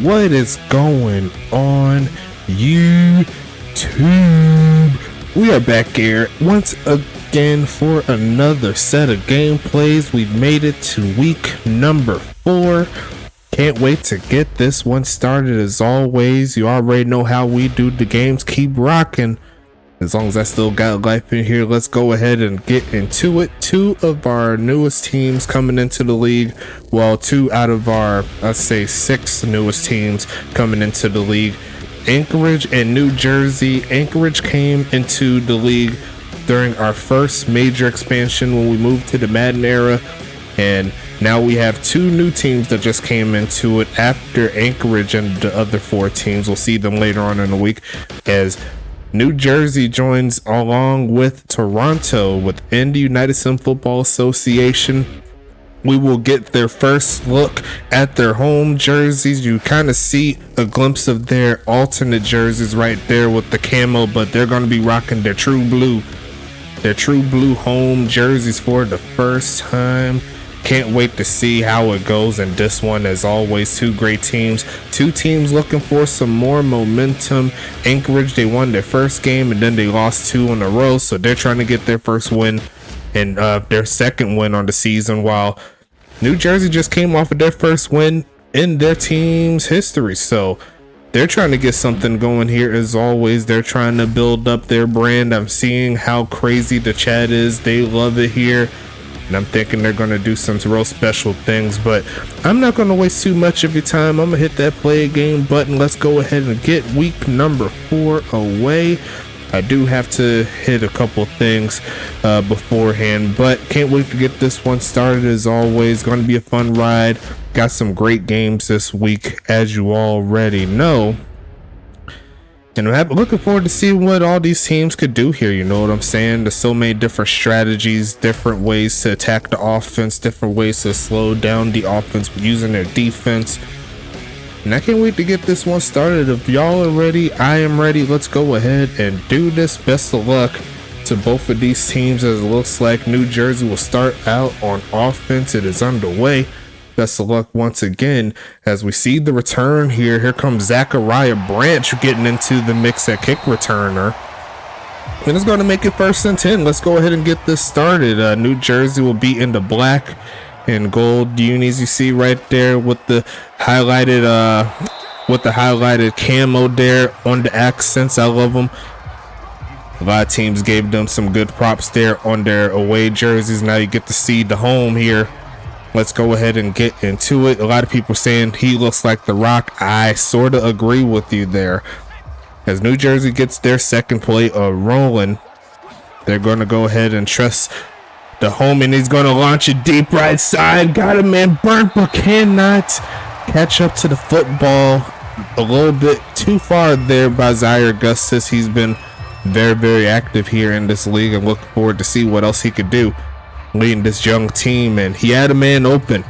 What is going on, YouTube? We are back here once again for another set of gameplays. We've made it to week number 4. Can't wait to get this one started. As always, you already know how we do the games. Keep rocking. As long as I still got life in here, let's go ahead and get into it. 2 of our newest teams coming into the league. Well, 2 out of our, let's say, 6 newest teams coming into the league. Anchorage and New Jersey. Anchorage came into the league during our first major expansion when we moved to the Madden era. And now we have 2 new teams that just came into it after Anchorage and the other 4 teams. We'll see them later on in the week as New Jersey joins along with Toronto within the United Sim Football Association. We will get their first look at their home jerseys. You kind of see a glimpse of their alternate jerseys right there with the camo, but they're going to be rocking their true blue home jerseys for the first time. Can't wait to see how it goes in this one. As always, 2 great teams, 2 teams looking for some more momentum. Anchorage, they won their first game and then they lost 2 in a row, so they're trying to get their first win and their second win on the season, while New Jersey just came off of their first win in their team's history, so they're trying to get something going here. As always, they're trying to build up their brand. I'm seeing how crazy the chat is. They love it here. And I'm thinking they're going to do some real special things, but I'm not going to waste too much of your time. I'm going to hit that play a game button. Let's go ahead and get week number 4 away. I do have to hit a couple things beforehand, but can't wait to get this one started. As always, going to be a fun ride. Got some great games this week, as you already know. And I'm looking forward to seeing what all these teams could do here. You know what I'm saying? There's so many different strategies, different ways to attack the offense, different ways to slow down the offense using their defense. And I can't wait to get this one started. If y'all are ready, I am ready. Let's go ahead and do this. Best of luck to both of these teams, as it looks like New Jersey will start out on offense. It is underway. Best of luck once again as we see the return here. Here comes Zachariah Branch getting into the mix at kick returner. And it's going to make it 1st and 10. Let's go ahead and get this started. New Jersey will be in the black and gold unis you see right there with the highlighted camo there on the accents. I love them. A lot of teams gave them some good props there on their away jerseys. Now you get to see the home here. Let's go ahead and get into it. A lot of people saying he looks like The Rock. I sort of agree with you there. As New Jersey gets their second play rolling, they're going to go ahead and trust the home, and he's going to launch it deep right side. Got him, man. Burnt, but cannot catch up to the football. A little bit too far there by Zaire Augustus. He's been very, very active here in this league, and look forward to see what else he could do leading this young team. And he had a man open,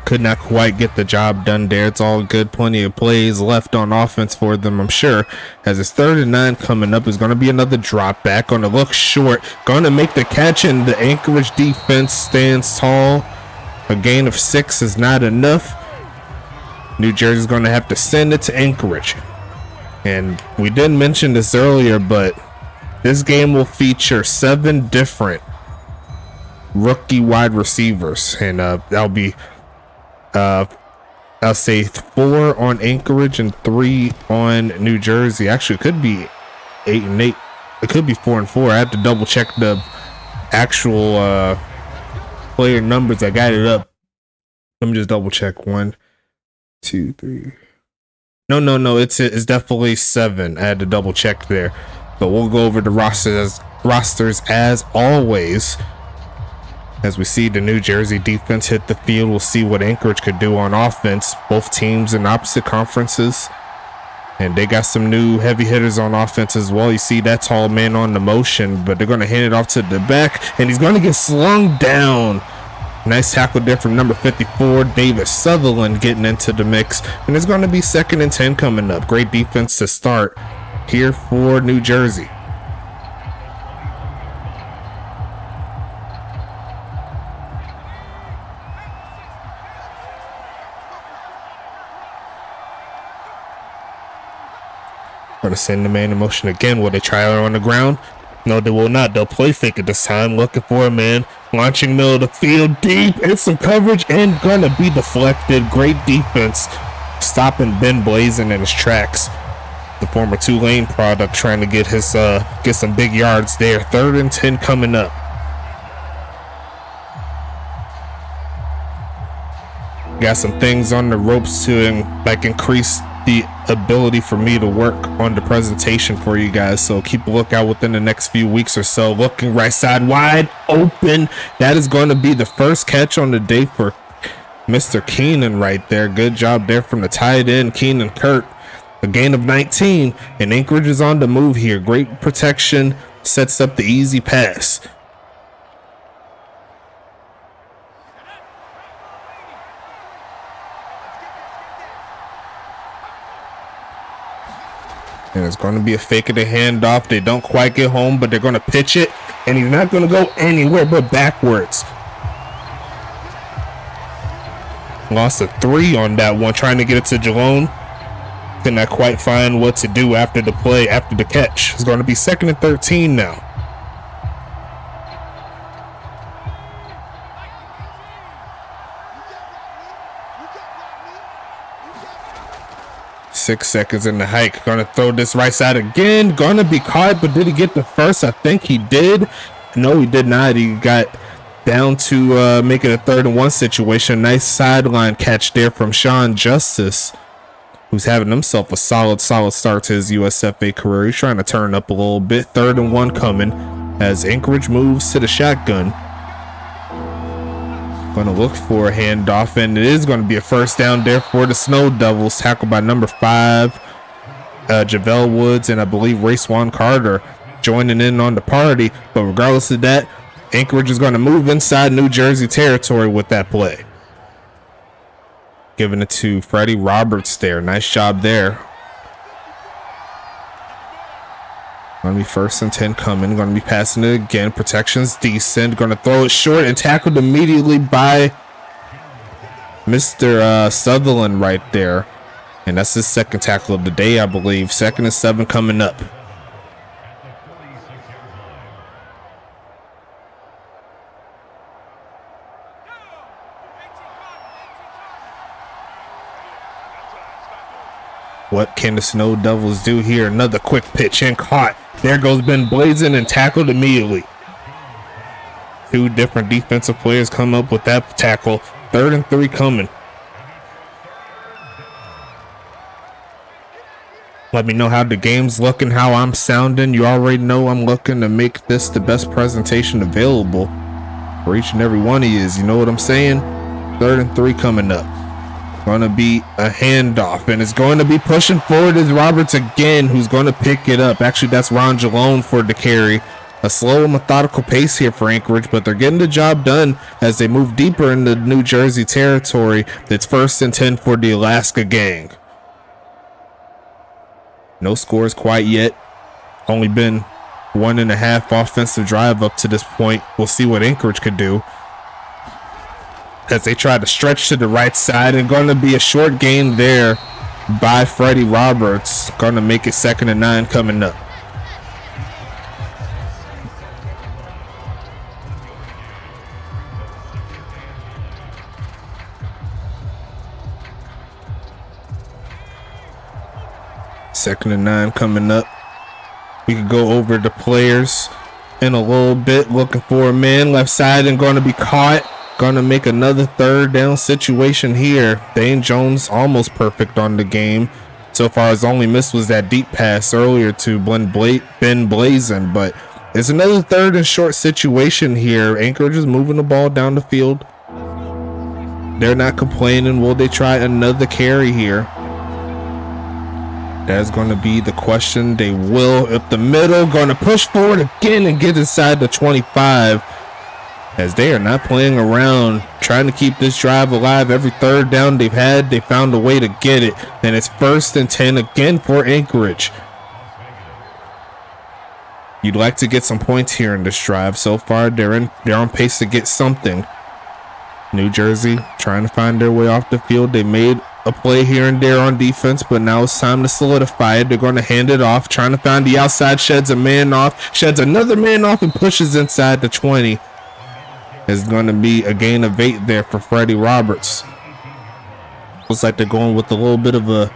could not quite get the job done there. It's all good. Plenty of plays left on offense for them, I'm sure. As it's 3rd and 9 coming up, is going to be another drop back. Going to look short, going to make the catch, and the Anchorage defense stands tall. A gain of 6 is not enough. New Jersey's going to have to send it to Anchorage. And we didn't mention this earlier, but this game will feature 7 different rookie wide receivers, and that'll be I'll say 4 on Anchorage and 3 on New Jersey. Actually, it could be 8 and 8. It could be 4 and 4. I have to double check the actual player numbers. I got it up. Let me just double check. 1, 2, 3. No, it's definitely 7. I had to double check there, but we'll go over the rosters as always. As we see the New Jersey defense hit the field, we'll see what Anchorage could do on offense. Both teams in opposite conferences, and they got some new heavy hitters on offense as well. You see that tall man on the motion, but they're going to hand it off to the back, and he's going to get slung down. Nice tackle there from number 54, David Sutherland, getting into the mix. And it's going to be 2nd and 10 coming up. Great defense to start here for New Jersey. Gonna send the man in motion again. Will they try it on the ground? No, they will not. They'll play fake it this time. Looking for a man. Launching middle of the field deep. And some coverage and gonna be deflected. Great defense. Stopping Ben Blazing in his tracks. The former Tulane product trying to get his get some big yards there. 3rd and 10 coming up. Got some things on the ropes to like increase the ability for me to work on the presentation for you guys, so keep a lookout within the next few weeks or so. Looking right side wide open. That is going to be the first catch on the day for Mr. Keenan right there. Good job there from the tight end, Keenan Kirk. A gain of 19, and Anchorage is on the move here. Great protection, sets up the easy pass. And it's going to be a fake of the handoff. They don't quite get home, but they're going to pitch it, and he's not going to go anywhere but backwards. Lost a 3 on that one, trying to get it to Jalone. Could not quite find what to do after the play, after the catch. It's going to be 2nd and 13 now. Six seconds in the hike. Gonna throw this right side again. Gonna be caught, but did he get the first? I think he did. No, he did not. He got down to make it a 3rd and 1 situation. Nice sideline catch there from Sean Justice, who's having himself a solid start to his USFA career. He's trying to turn up a little bit. 3rd and 1 coming as Anchorage moves to the shotgun. Going to look for a handoff, and it is going to be a first down there for the Snow Devils. Tackled by number 5, Javelle Woods, and I believe Racewan Carter joining in on the party. But regardless of that, Anchorage is going to move inside New Jersey territory with that play. Giving it to Freddie Roberts there. Nice job there. Going to be 1st and 10 coming. Going to be passing it again. Protection's decent. Going to throw it short and tackled immediately by Mr. Sutherland right there. And that's his 2nd tackle of the day, I believe. 2nd and 7 coming up. What can the Snow Devils do here? Another quick pitch and caught. There goes Ben Blazing and tackled immediately. 2 different defensive players come up with that tackle. 3rd and 3 coming. Let me know how the game's looking, how I'm sounding. You already know I'm looking to make this the best presentation available for each and every one of you. You know what I'm saying? 3rd and 3 coming up. Going to be a handoff, and it's going to be pushing forward is Roberts again, who's going to pick it up. Actually, that's Ron Jalone for the carry. A slow and methodical pace here for Anchorage, but they're getting the job done as they move deeper into New Jersey territory. It's 1st and 10 for the Alaska Gang. No scores quite yet. Only been 1.5 offensive drive up to this point. We'll see what Anchorage could do as they try to stretch to the right side, and going to be a short gain there by Freddie Roberts. Going to make it 2nd and 9 coming up. Second and 9 coming up. We could go over the players in a little bit. Looking for a man left side and going to be caught. Going to make another 3rd down situation here. Dane Jones almost perfect on the game. So far, his only miss was that deep pass earlier to Ben Blazin. But it's another 3rd and short situation here. Anchorage is moving the ball down the field. They're not complaining. Will they try another carry here? That's going to be the question. They will. Up the middle. Going to push forward again and get inside the 25. As they are not playing around, trying to keep this drive alive. Every 3rd down they've had, they found a way to get it. And it's 1st and 10 again for Anchorage. You'd like to get some points here in this drive. So far, they're on pace to get something. New Jersey trying to find their way off the field. They made a play here and there on defense, but now it's time to solidify it. They're going to hand it off, trying to find the outside, sheds a man off, sheds another man off, and pushes inside the 20. It's going to be a gain of 8 there for Freddie Roberts. Looks like they're going with a little bit of a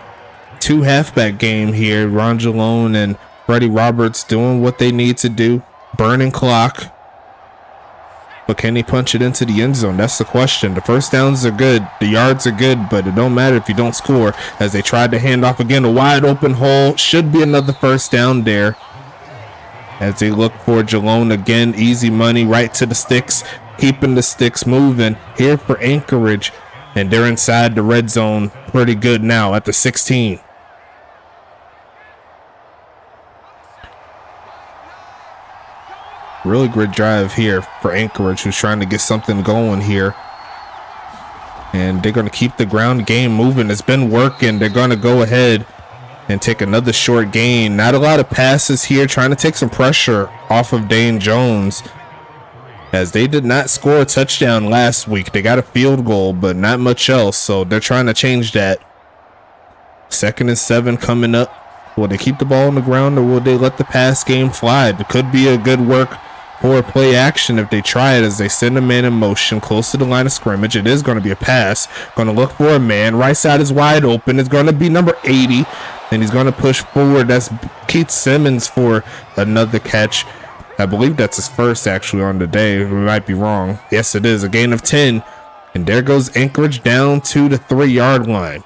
2 halfback game here. Ron Jalone and Freddie Roberts doing what they need to do, burning clock. But can he punch it into the end zone? That's the question. The first downs are good, the yards are good, but it don't matter if you don't score. As they tried to hand off again, a wide open hole. Should be another first down there. As they look for Jalone again, easy money right to the sticks, keeping the sticks moving here for Anchorage. And they're inside the red zone pretty good now at the 16. Really good drive here for Anchorage, who's trying to get something going here. And they're going to keep the ground game moving. It's been working. They're going to go ahead and take another short gain. Not a lot of passes here, trying to take some pressure off of Dane Jones, as they did not score a touchdown last week. They got a field goal, but not much else. So they're trying to change that. 2nd and 7 coming up. Will they keep the ball on the ground, or will they let the pass game fly? It could be a good work for play action if they try it, as they send a man in motion close to the line of scrimmage. It is going to be a pass. Going to look for a man. Right side is wide open. It's going to be number 80, and he's going to push forward. That's Keith Simmons for another catch. I believe that's his first actually on the day. We might be wrong. Yes, it is. A gain of 10. And there goes Anchorage down to the 3-yard line.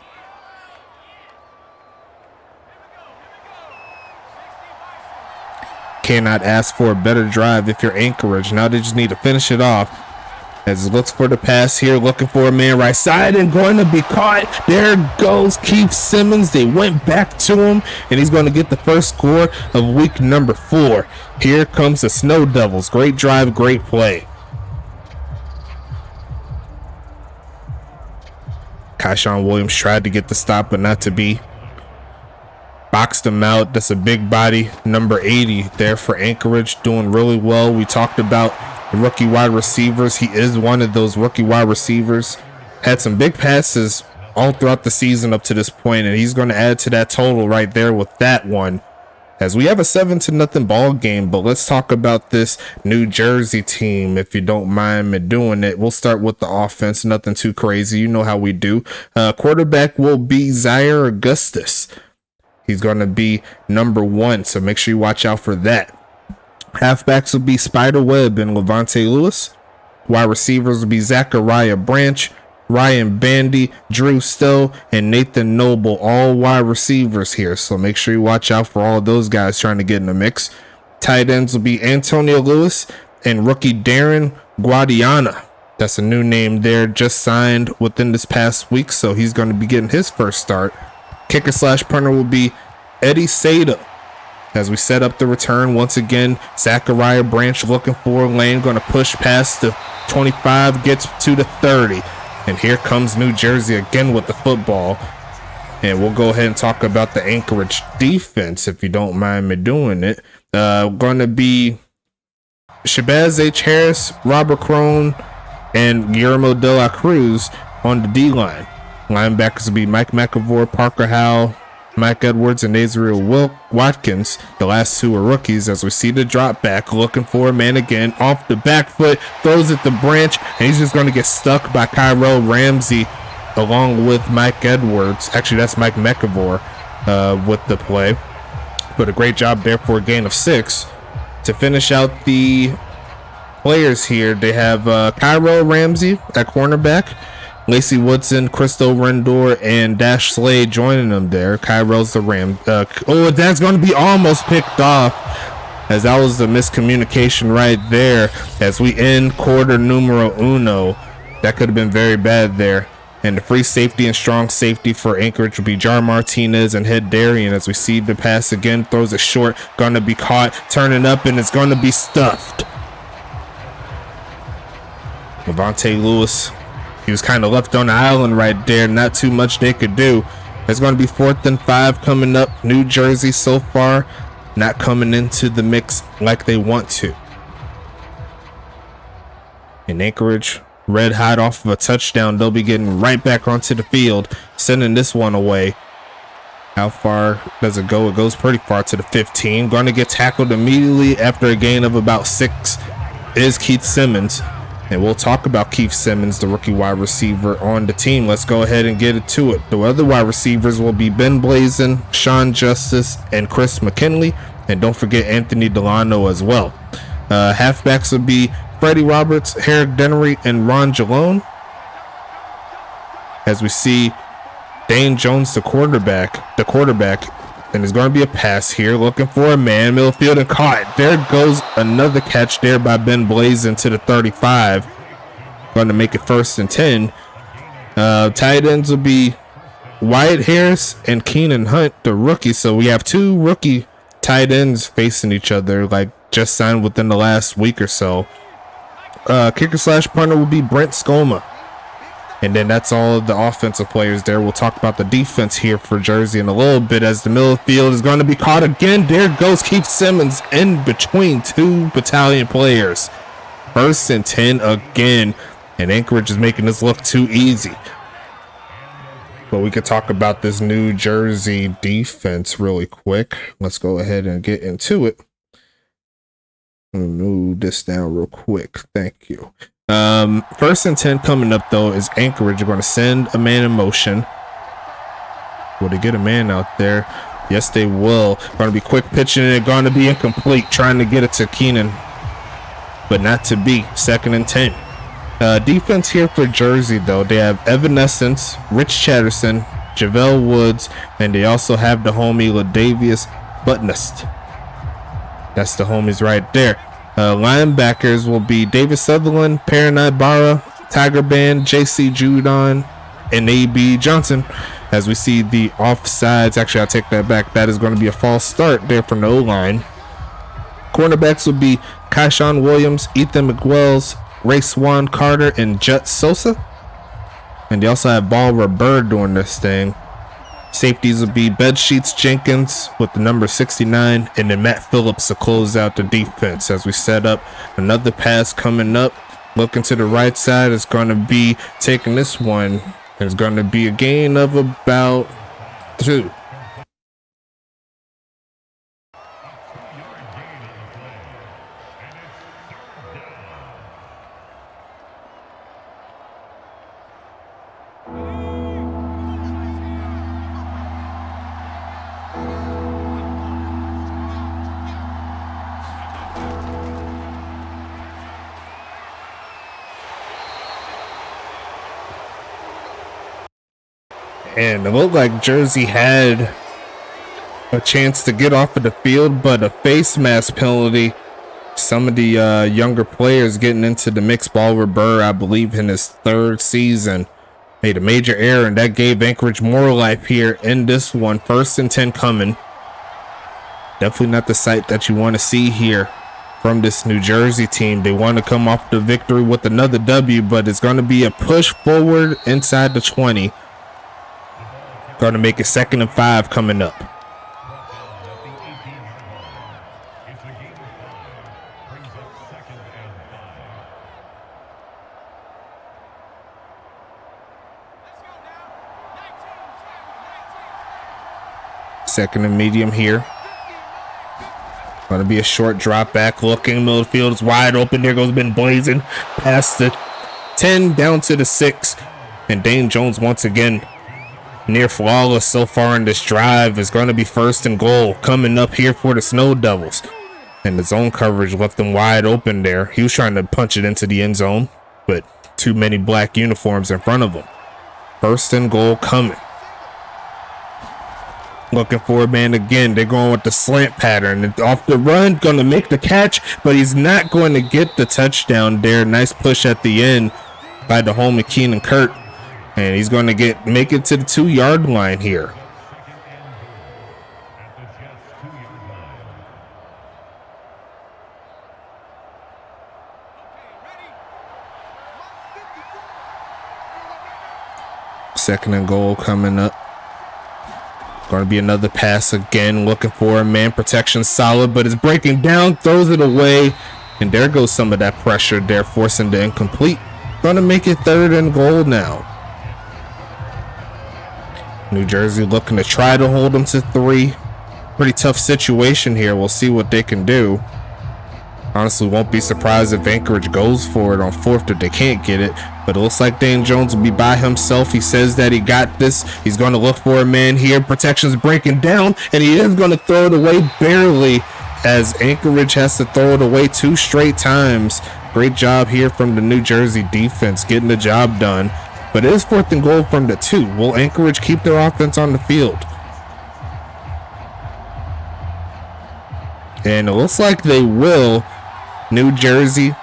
Cannot ask for a better drive if you're Anchorage. Now they just need to finish it off. As he looks for the pass here, looking for a man right side, and going to be caught. There goes Keith Simmons. They went back to him, and he's going to get the first score of week number 4. Here comes the Snow Devils. Great drive, great play. Kyshawn Williams tried to get the stop, but not to be. Boxed him out. That's a big body. Number 80 there for Anchorage, doing really well. We talked about the rookie wide receivers. He is one of those rookie wide receivers. Had some big passes all throughout the season up to this point, and he's going to add to that total right there with that one. As we have a 7-0 ball game, but let's talk about this New Jersey team, if you don't mind me doing it. We'll start with the offense. Nothing too crazy. You know how we do. Quarterback will be Zaire Augustus. He's going to be number 1, so make sure you watch out for that. Halfbacks will be Spider Webb and Levante Lewis. Wide receivers will be Zachariah Branch, Ryan Bandy, Drew Stowe, and Nathan Noble. All wide receivers here, so make sure you watch out for all of those guys trying to get in the mix. Tight ends will be Antonio Lewis and rookie Darren Guadiana. That's a new name there, just signed within this past week, so he's going to be getting his first start. Kicker / punter will be Eddie Sada. As we set up the return once again, Zachariah Branch looking for a lane, going to push past the 25, gets to the 30. And here comes New Jersey again with the football. And we'll go ahead and talk about the Anchorage defense, if you don't mind me doing it. Going to be Shabazz H. Harris, Robert Crone, and Guillermo de la Cruz on the D-line. Linebackers will be Mike McAvoy, Parker Howell, Mike Edwards, and Azriel Watkins. The last 2 are rookies. As we see the drop back, looking for a man again. Off the back foot, throws it to Branch, and he's just going to get stuck by Kyrell Ramsey along with Mike Edwards. Actually, that's Mike McAvoy with the play. But a great job there for a gain of 6. To finish out the players here, they have Kyrell Ramsey at cornerback, Lacey Woodson, Crystal Rendor, and Dash Slade joining them there. Kyrell's the Ram. That's going to be almost picked off, as that was the miscommunication right there. As we end quarter numero uno, that could have been very bad there. And the free safety and strong safety for Anchorage will be Jar Martinez and Head Darian. As we see the pass again, throws it short, going to be caught, turning up, and it's going to be stuffed. Levante Lewis, he was kind of left on the island right there. Not too much they could do. It's going to be 4th and 5 coming up. New Jersey so far not coming into the mix like they want to. In Anchorage red hot off of a touchdown. They'll be getting right back onto the field, sending this one away. How far does it go? It goes pretty far, to the 15. Going to get tackled immediately after a gain of about 6 is Keith Simmons. And we'll talk about Keith Simmons, the rookie wide receiver on the team. Let's go ahead and get into it. The other wide receivers will be Ben Blazin, Sean Justice, and Chris McKinley. And don't forget Anthony Delano as well. Halfbacks will be Freddie Roberts, Herrick Dennery, and Ron Jalone. As we see Dane Jones, the quarterback, and there's going to be a pass here, looking for a man, middle field, and caught. There goes another catch there by Ben Blazin to the 35. Going to make it 1st and 10. Tight ends will be Wyatt Harris and Keenan Hunt, the rookie. So we have 2 rookie tight ends facing each other, like just signed within the last week or so. Kicker / punter will be Brent Skoma. And then that's all of the offensive players there. We'll talk about the defense here for Jersey in a little bit, as the middle field is going to be caught again. There goes Keith Simmons in between 2 Battalion players. 1st and 10 again. And Anchorage is making this look too easy. But we could talk about this New Jersey defense really quick. Let's go ahead and get into it. Let me move this down real quick. Thank you. 1st and 10 coming up, though, is Anchorage. You're going to send a man in motion. Will they get a man out there? Yes, they will. Going to be quick pitching, and they're going to be incomplete, trying to get it to Keenan, but not to be. 2nd and 10. Defense here for Jersey, though. They have Evanescence, Rich Chatterson, Javale Woods, and they also have the homie Ladavius Butnest. That's the homies right there. Linebackers will be David Sutherland, Paranai Barra, Tiger Band, JC Judon, and AB Johnson. As we see the offsides, actually I'll take that back. That is going to be a false start there for no line. Cornerbacks will be Kaishawn Williams, Ethan McWells, Ray Swan Carter, and Jet Sosa. And they also have Ballra Bird doing this thing. Safeties will be Bedsheets Jenkins with the number 69, and then Matt Phillips to close out the defense. As we set up another pass coming up, looking to the right side, it's going to be taking this one. It's going to be a gain of about 2. And it looked like Jersey had a chance to get off of the field, but a face mask penalty. Some of the younger players getting into the mixed ball with Burr, I believe in his 3rd season, made a major error, and that gave Anchorage more life here in this one. 1st and 10 coming. Definitely not the sight that you want to see here from this New Jersey team. They want to come off the victory with another W, but it's going to be a push forward inside the 20. Going to make it 2nd and 5 coming up. Second and medium here. Going to be a short drop back. Looking, middle field is wide open. There goes Ben Blazin past the 10 down to the 6. And Dane Jones once again near flawless so far in this drive. Is going to be 1st and goal coming up here for the Snow Devils. And the zone coverage left him wide open there. He was trying to punch it into the end zone, but too many black uniforms in front of him. 1st and goal coming. Looking for a man again. They're going with the slant pattern. And off the run, going to make the catch, but he's not going to get the touchdown there. Nice push at the end by the homie Keenan Kurt. And he's going to make it to the 2-yard line here. Second and goal coming up. Going to be another pass again. Looking for a man. Protection solid, but it's breaking down. Throws it away. And there goes some of that pressure there, forcing the incomplete. Gonna make it 3rd and goal now. New Jersey looking to try to hold them to 3. Pretty tough situation here. We'll see what they can do. Honestly, won't be surprised if Anchorage goes for it on 4th if they can't get it. But it looks like Dane Jones will be by himself. He says that he got this. He's going to look for a man here. Protection's breaking down, and he is going to throw it away barely, as Anchorage has to throw it away 2 straight times. Great job here from the New Jersey defense getting the job done. But it is 4th and goal from the 2. Will Anchorage keep their offense on the field? And it looks like they will. New Jersey,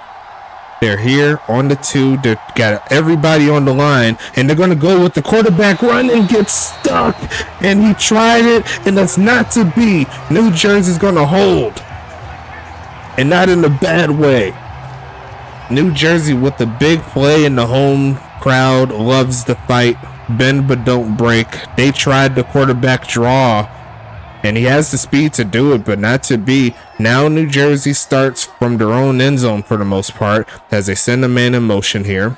they're here on the 2. They got everybody on the line, and they're going to go with the quarterback run and get stuck. And he tried it, and that's not to be. New Jersey's going to hold, and not in a bad way. New Jersey with the big play, and the home crowd loves the fight. Bend but don't break. They tried the quarterback draw, and he has the speed to do it, but not to be. Now New Jersey starts from their own end zone for the most part, as they send a man in motion here.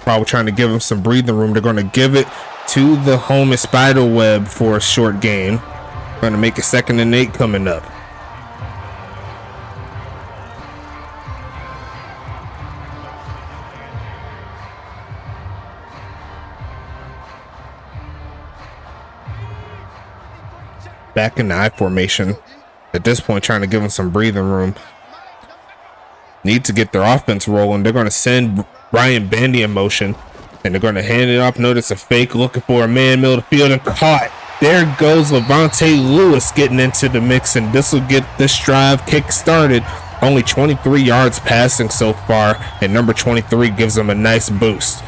Probably trying to give him some breathing room. They're going to give it to the home spider web for a short gain. Going to make it 2nd and 8 coming up. Back in the I formation. At this point, trying to give them some breathing room. Need to get their offense rolling. They're going to send Ryan Bandy in motion, and they're going to hand it off. Notice a fake, looking for a man, middle of the field, and caught. There goes Levante Lewis getting into the mix, and this will get this drive kick started. Only 23 yards passing so far, and number 23 gives them a nice boost.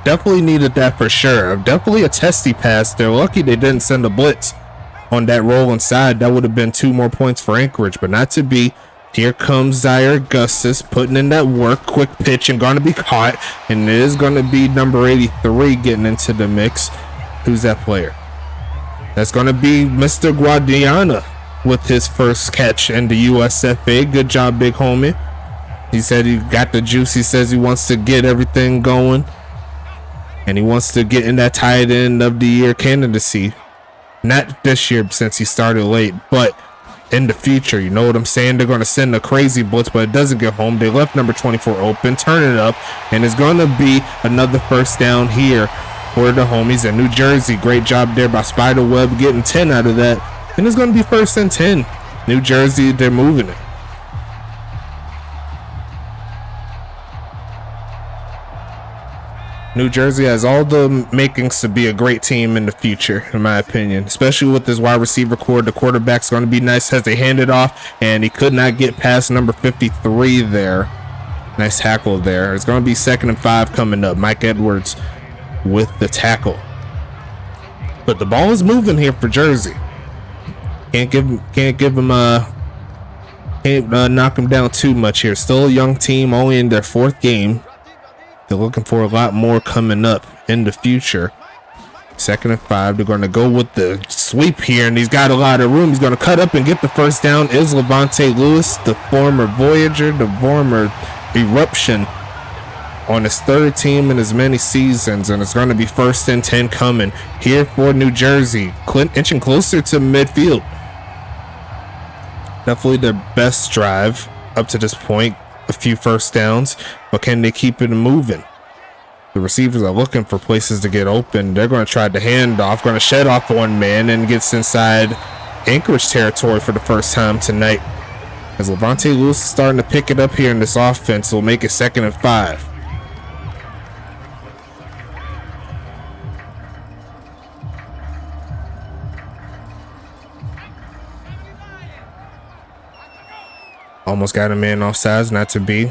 Definitely needed that for sure. Definitely a testy pass. They're lucky they didn't send a blitz on that roll inside. That would have been 2 more points for Anchorage, but not to be. Here comes Zaire Augustus putting in that work. Quick pitch and going to be caught, and it is going to be number 83 getting into the mix. Who's that player? That's going to be Mr. Guadiana with his first catch in the USFA. Good job, big homie. He said he got the juice. He says he wants to get everything going, and he wants to get in that tight end of the year candidacy. Not this year since he started late, but in the future. You know what I'm saying? They're going to send a crazy blitz, but it doesn't get home. They left number 24 open, turn it up, and it's going to be another first down here for the homies in New Jersey. Great job there by Spiderweb getting 10 out of that, and it's going to be 1st and 10. New Jersey, they're moving it. New Jersey has all the makings to be a great team in the future, in my opinion, especially with this wide receiver core. The quarterback's going to be nice as they hand it off, and he could not get past number 53 there. Nice tackle there. It's going to be 2nd and 5 coming up. Mike Edwards with the tackle. But the ball is moving here for Jersey. Can't knock him down too much here. Still a young team, only in their 4th game. They're looking for a lot more coming up in the future. 2nd and 5. They're going to go with the sweep here, and he's got a lot of room. He's going to cut up and get the first down. Is Levante Lewis, the former Voyager, the former Eruption, on his 3rd team in as many seasons, and it's going to be 1st and 10 coming here for New Jersey. Inching closer to midfield. Definitely their best drive up to this point. A few first downs, but can they keep it moving? The receivers are looking for places to get open. They're going to try the handoff, going to shed off one man, and gets inside Anchorage territory for the first time tonight. As Levante Lewis is starting to pick it up here in this offense, will make it 2nd and 5. Almost got a man offsides, not to be.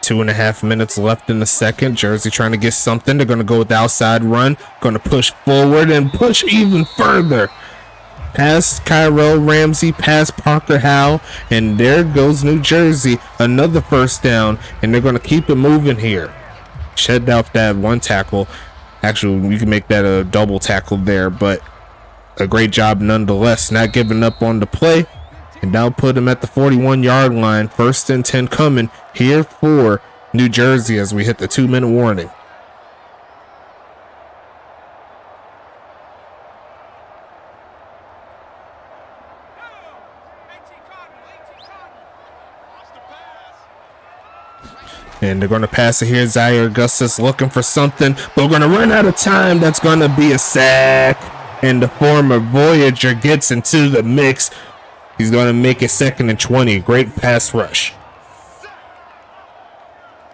2.5 minutes left in the second. Jersey trying to get something. They're going to go with the outside run. Going to push forward and push even further. Past Kyrell Ramsey, past Parker Howe, and there goes New Jersey. Another first down, and they're going to keep it moving here. Shed off that one tackle. Actually, we can make that a double tackle there, but a great job nonetheless. Not giving up on the play. And now put him at the 41-yard line. 1st and 10 coming here for New Jersey as we hit the 2-minute warning. And they're going to pass it here. Zaire Augustus looking for something, but we're going to run out of time. That's going to be a sack. And the former Voyager gets into the mix. He's going to make it 2nd and 20. Great pass rush.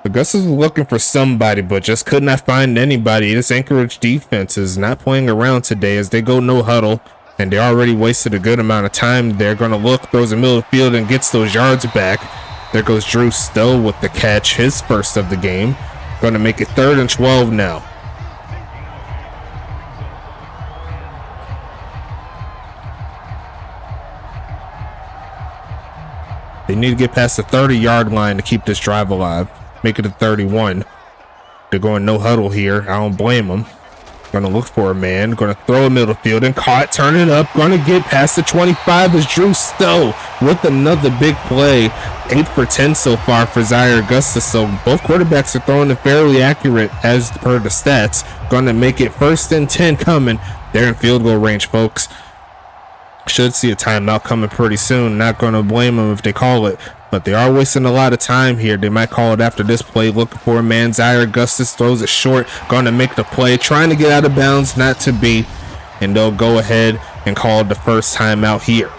Augustus was looking for somebody, but just could not find anybody. This Anchorage defense is not playing around today as they go no huddle. And they already wasted a good amount of time. They're going to look, throws the middle of the field, and gets those yards back. There goes Drew Stowe with the catch, his first of the game. Going to make it 3rd and 12 now. They need to get past the 30-yard line to keep this drive alive. Make it a 31. They're going no huddle here. I don't blame them. Going to look for a man. Going to throw a middle field and caught. Turn it up. Going to get past the 25 as Drew Stowe with another big play. 8 for 10 so far for Zaire Augustus. So both quarterbacks are throwing it fairly accurate as per the stats. Going to make it 1st and 10 coming. They're in field goal range, folks. Should see a timeout coming pretty soon. Not going to blame them if they call it, but they are wasting a lot of time here. They might call it after this play. Looking for a man. Zaire Augustus throws it short. Going to make the play. Trying to get out of bounds. Not to be. And they'll go ahead and call the first timeout here.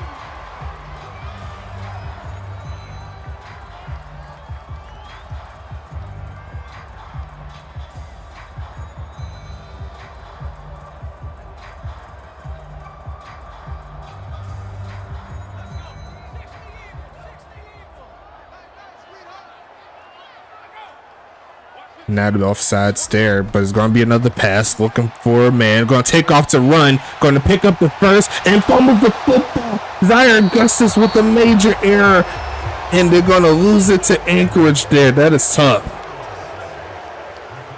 Now the offsides there, but it's going to be another pass. Looking for a man. Going to take off to run. Going to pick up the first and fumble the football. Zaire Augustus with a major error. And they're going to lose it to Anchorage there. That is tough.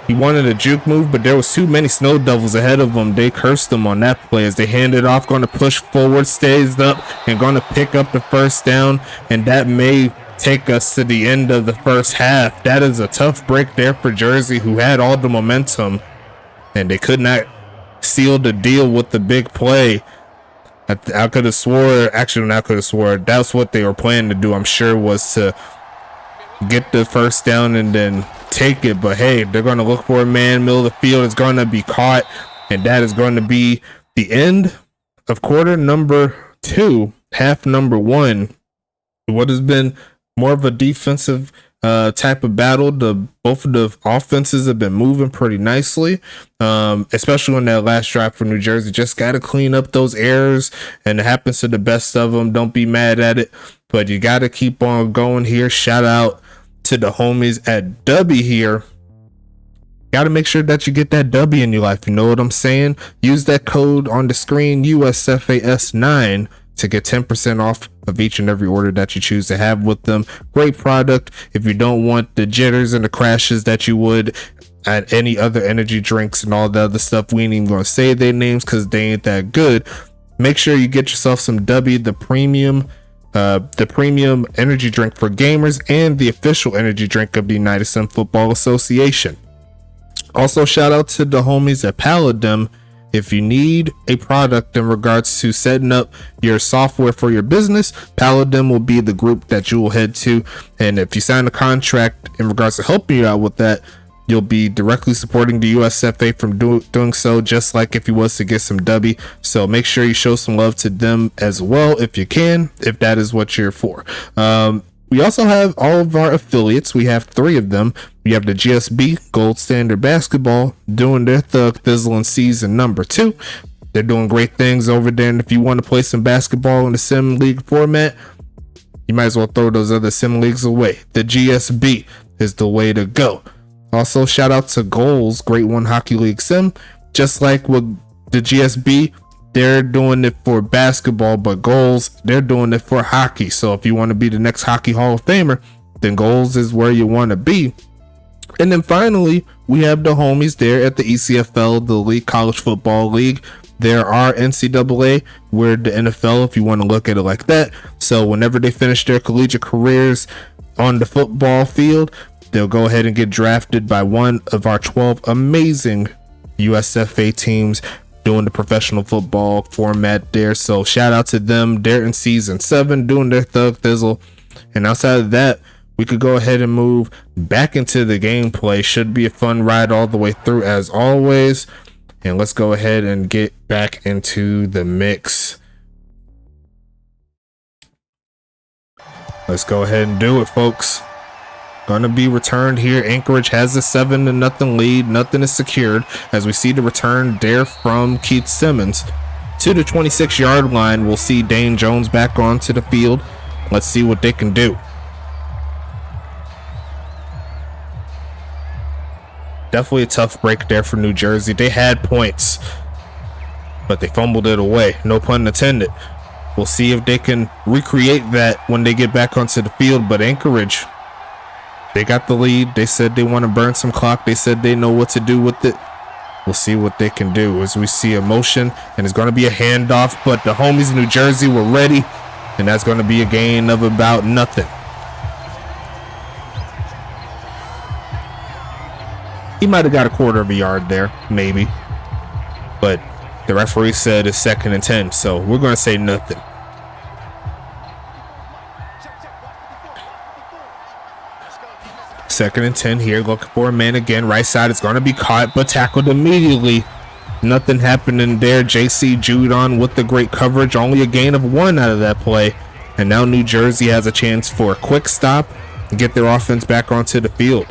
He wanted a juke move, but there was too many Snow Devils ahead of him. They cursed him on that play as they hand it off. Going to push forward, stays up, and going to pick up the first down. And that may take us to the end of the first half. That is a tough break there for Jersey, who had all the momentum, and they could not seal the deal with the big play. I could have swore, that's what they were planning to do, I'm sure, was to get the first down and then take it. But hey, they're going to look for a man. Middle of the field is going to be caught, and that is going to be the end of quarter number 2, half number 1. What has been more of a defensive type of battle. Both of the offenses have been moving pretty nicely, especially on that last drive for New Jersey. Just got to clean up those errors, and it happens to the best of them. Don't be mad at it, but you got to keep on going here. Shout out to the homies at W here. Got to make sure that you get that W in your life. You know what I'm saying? Use that code on the screen, USFAS9, to get 10% off of each and every order that you choose to have with them. Great product. If you don't want the jitters and the crashes that you would at any other energy drinks and all the other stuff, we ain't even gonna say their names because they ain't that good. Make sure you get yourself some W, the premium energy drink for gamers and the official energy drink of the United Sim Football Association. Also, shout out to the homies at Paladin. If you need a product in regards to setting up your software for your business, Paladin will be the group that you will head to. And if you sign a contract in regards to helping you out with that, you'll be directly supporting the USFA from doing so, just like if you was to get some W. So make sure you show some love to them as well if you can, if that is what you're for. We also have all of our affiliates. We have 3 of them. We have the GSB, Gold Standard Basketball, doing their Thug Thizzling season number 2. They're doing great things over there. And if you want to play some basketball in the Sim League format, you might as well throw those other Sim Leagues away. The GSB is the way to go. Also, shout out to Goals, Great One Hockey League Sim. Just like with the GSB, they're doing it for basketball, but Goals, they're doing it for hockey. So if you want to be the next Hockey Hall of Famer, then Goals is where you want to be. And then finally, we have the homies there at the ECFL, the League College Football League. There are NCAA, we're the NFL if you want to look at it like that. So whenever they finish their collegiate careers on the football field, they'll go ahead and get drafted by one of our 12 amazing USFA teams doing the professional football format there. So shout out to them. They're in season 7 doing their thug thizzle. And outside of that, we could go ahead and move back into the gameplay. Should be a fun ride all the way through as always. And let's go ahead and get back into the mix. Let's go ahead and do it, folks. Gonna be returned here. Anchorage has a 7-0 lead. Nothing is secured as we see the return there from Keith Simmons to the 26-yard line. We'll see Dane Jones back onto the field. Let's see what they can do. Definitely a tough break there for New Jersey. They had points, but they fumbled it away. No pun intended. We'll see if they can recreate that when they get back onto the field. But Anchorage, they got the lead. They said they want to burn some clock. They said they know what to do with it. We'll see what they can do as we see a motion, and it's going to be a handoff, but the homies in New Jersey were ready, and that's going to be a gain of about nothing. He might have got a quarter of a yard there, maybe, but the referee said it's 2nd and 10, so we're going to say nothing. Second and 10 here, looking for a man again. Right side is going to be caught, but tackled immediately. Nothing happening there. JC Judon with the great coverage. Only a gain of 1 out of that play. And now New Jersey has a chance for a quick stop and get their offense back onto the field.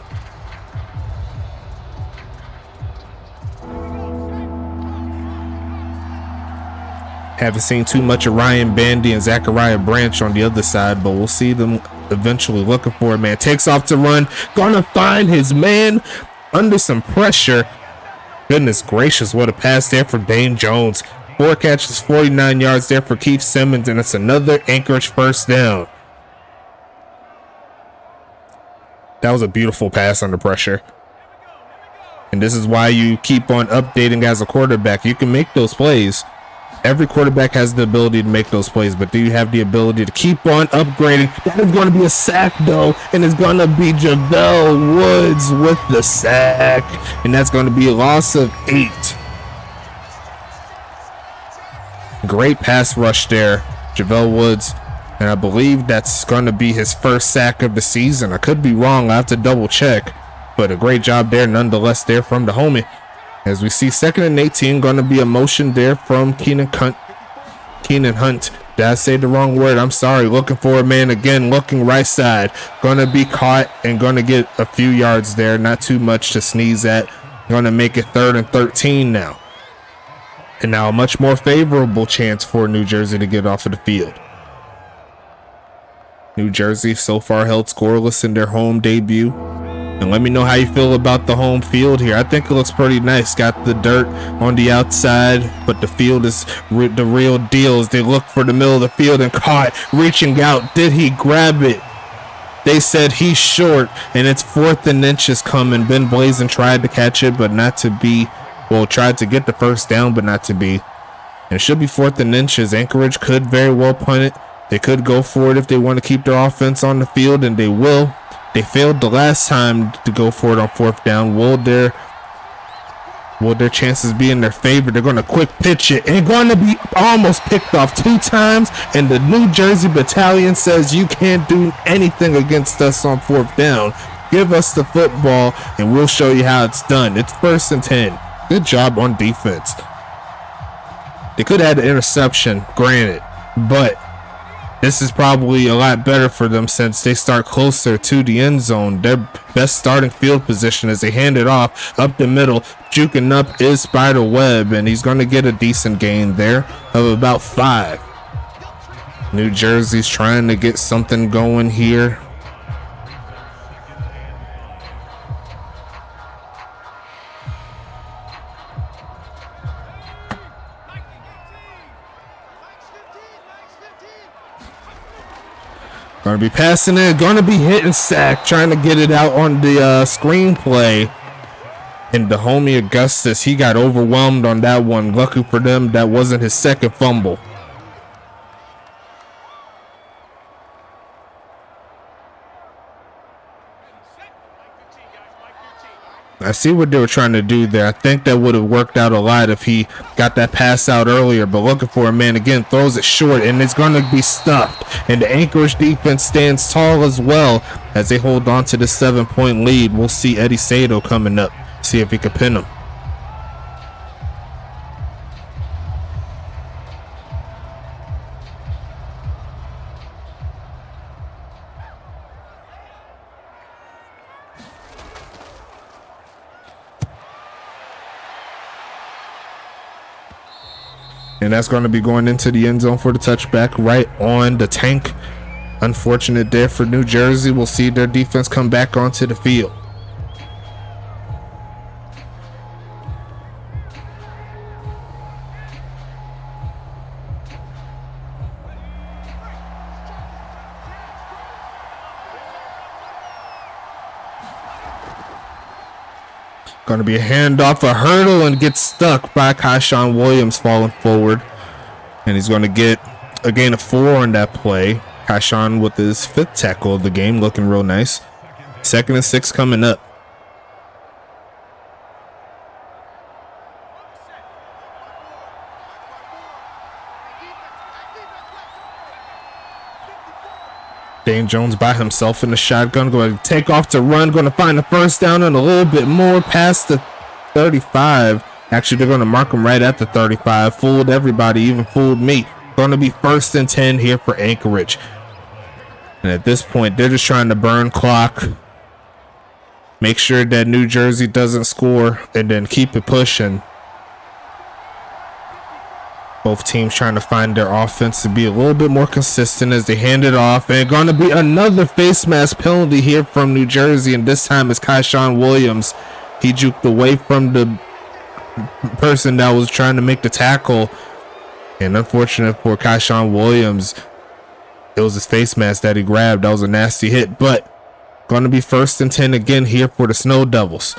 Haven't seen too much of Ryan Bandy and Zachariah Branch on the other side, but we'll see them eventually. Looking for a man. Takes off to run. Gonna find his man under some pressure. Goodness gracious, what a pass there for Dane Jones. 4 catches, 49 yards there for Keith Simmons, and it's another Anchorage first down. That was a beautiful pass under pressure. And this is why you keep on updating as a quarterback. You can make those plays. Every quarterback has the ability to make those plays, but do you have the ability to keep on upgrading? That is going to be a sack, though, and it's going to be Javelle Woods with the sack, and that's going to be a loss of 8. Great pass rush there, Javelle Woods, and I believe that's going to be his first sack of the season. I could be wrong. I have to double check, but a great job there nonetheless there from the homie. As we see 2nd and 18, going to be a motion there from Keenan Hunt. Did I say the wrong word? I'm sorry. Looking for a man again, looking right side. Going to be caught and going to get a few yards there. Not too much to sneeze at. Going to make it 3rd and 13 now. And now a much more favorable chance for New Jersey to get off of the field. New Jersey so far held scoreless in their home debut. And let me know how you feel about the home field here. I think it looks pretty nice. Got the dirt on the outside, but the field is the real deal. As they look for the middle of the field and caught, reaching out. Did he grab it? They said he's short, and it's 4th and inches coming. Ben Blazin tried to catch it, but not to be. Well, tried to get the first down, but not to be. And it should be 4th and inches. Anchorage could very well punt it. They could go for it if they want to keep their offense on the field, and they will. They failed the last time to go for it on 4th down. Will their chances be in their favor? They're going to quick pitch it and going to be almost picked off 2 times. And the New Jersey Battalion says you can't do anything against us on 4th down. Give us the football and we'll show you how it's done. It's 1st and 10. Good job on defense. They could have had an interception, granted, but this is probably a lot better for them since they start closer to the end zone. Their best starting field position as they hand it off up the middle. Juking up is Spider Webb, and he's going to get a decent gain there of about 5. New Jersey's trying to get something going here. Going to be passing it, going to be hitting sack, trying to get it out on the screenplay. And the homie Augustus, he got overwhelmed on that one. Lucky for them, that wasn't his second fumble. I see what they were trying to do there. I think that would have worked out a lot if he got that pass out earlier, but looking for a man again, throws it short, and it's going to be stuffed. And the Anchorage defense stands tall as well as they hold on to the 7-point lead. We'll see Eddie Sato coming up, see if he can pin him. And that's going to be going into the end zone for the touchback, right on the tank. Unfortunate there for New Jersey. We'll see their defense come back onto the field. Going to be a handoff, a hurdle, and gets stuck by Kyshawn Williams falling forward. And he's going to get a gain of 4 on that play. Kyshawn with his 5th tackle of the game, looking real nice. 2nd and 6 coming up. Dane Jones by himself in the shotgun, going to take off to run, going to find the first down and a little bit more past the 35. Actually, they're going to mark him right at the 35. Fooled everybody, even fooled me. Going to be 1st and 10 here for Anchorage. And at this point, they're just trying to burn clock. Make sure that New Jersey doesn't score and then keep it pushing. Both teams trying to find their offense to be a little bit more consistent as they hand it off. And going to be another face mask penalty here from New Jersey. And this time it's Kyshawn Williams. He juked away from the person that was trying to make the tackle. And unfortunate for Kyshawn Williams, it was his face mask that he grabbed. That was a nasty hit. But going to be 1st and 10 again here for the Snow Devils.